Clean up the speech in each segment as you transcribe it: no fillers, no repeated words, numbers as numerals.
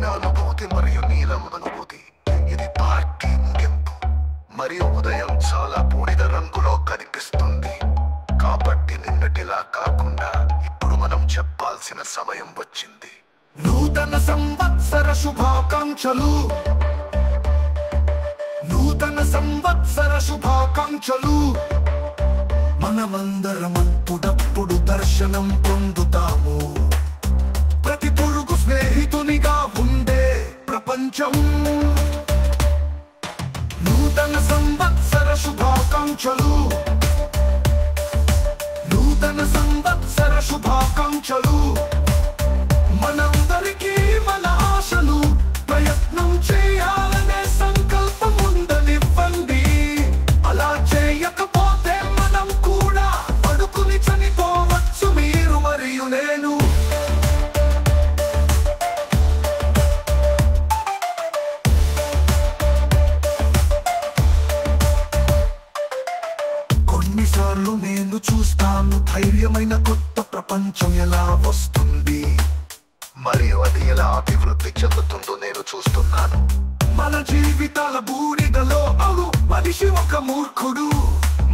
స్థిరమైన అనుభూతి మరియు నీలం అనుభూతి. ఇది పార్టీ ముగింపు మరియు ఉదయం చాలా బూడిద రంగులో కనిపిస్తుంది. కాబట్టి నిన్నటిలా కాకుండా ఇప్పుడు మనం చెప్పాల్సిన సమయం వచ్చింది. నూతన సంవత్సర శుభాకాంక్షలు. నూతన సంవత్సర శుభాకాంక్షలు. మనమందరం అప్పుడప్పుడు దర్శనం పొందుతాము. ప్రతి పొరుగు స్నేహితునిగా ఉండే ప్రపంచం. నూతన సంవత్సర శుభాకాంక్షలు. నూతన సంవత్సర శుభాకాంక్షలు. మనందరికీ మన ఆశలు ప్రయత్నం చేయాలనే సంకల్పం ఉందనివ్వండి. అలా చేయకపోతే మనం కూడా పడుకుని చనిపోవచ్చు, మీరు మరియు నేను. కొన్నిసార్లు నేను చూస్తాను ధైర్యమైన కొత్త ప్రపంచం ఎలా వస్తుంది మరియు అది ఎలా అభివృద్ధి చెందుతుందో నేను చూస్తున్నాను. మన జీవితాల బూడిదలో మనిషి ఒక మూర్ఖుడు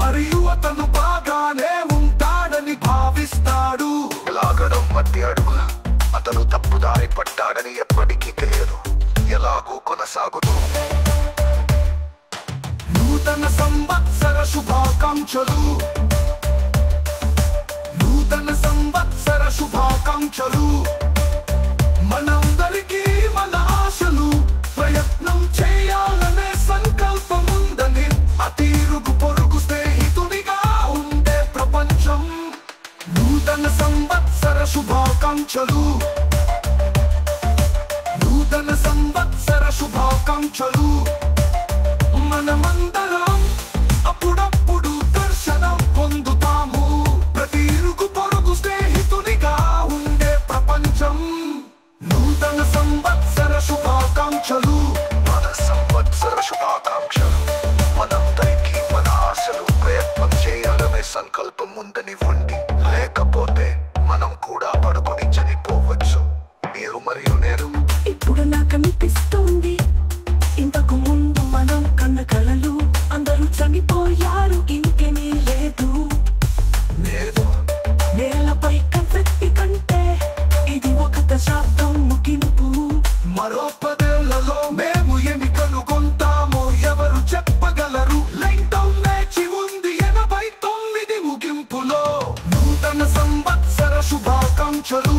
మరియు అతను బాగానే ఉంటాడని భావిస్తాడు. లాగడం మధ్య అడుగుల అతను తప్పుదారి పడ్డాడని ఎప్పటికీ తెలియదు. ఎలాగూ కొనసాగుతూ. నూతన సంవత్సర శుభాకాంక్షలు. నూతన సంవత్సర శుభాకాంక్షలు. మనందరికీ మన ఆశలు ప్రయత్నం చేయాలనే సంకల్పం ఉందని అతి ఇరుగు పొరుగు స్నేహితునిగా ఉండే ప్రపంచం. నూతన సంవత్సర శుభాకాంక్షలు. నూతన సంవత్సర శుభాకాంక్షలు. మనమందరం అప్పుడప్పుడు దర్శనం పొందుతాము. ప్రతి ఇరుగు పొరుగు స్నేహితునిగా ఉండే ప్రపంచం. నూతన సంవత్సర శుభాకాంక్షలు. మన సంవత్సర శుభాకాంక్షలు. మనందరికీ మన ఆశలు ప్రయత్నం చేయాలనే సంకల్పం ఉందనివ్వండి. లేకపోతే మనం కూడా పడుకొని చనిపోవచ్చు, మీరు మరియు నేను. ఇప్పుడు నాకు అనిపిస్తుంది, ఇంతకు ముందు మనం కన్న కలలు అందరూ చనిపోయారు, ఇంకేమీ లేదు. నేలపై కవ్వెత్తి కంటే ఇది ఒక దశాబ్దం ముగింపు. మరో 10 ఏళ్లలో మేము ఏమి కనుగొంటామో ఎవరు చెప్పగలరు. లైటం వేచి ఉంది 89 ముగింపులో. నూతన సంవత్సర శుభాకాంక్షలు.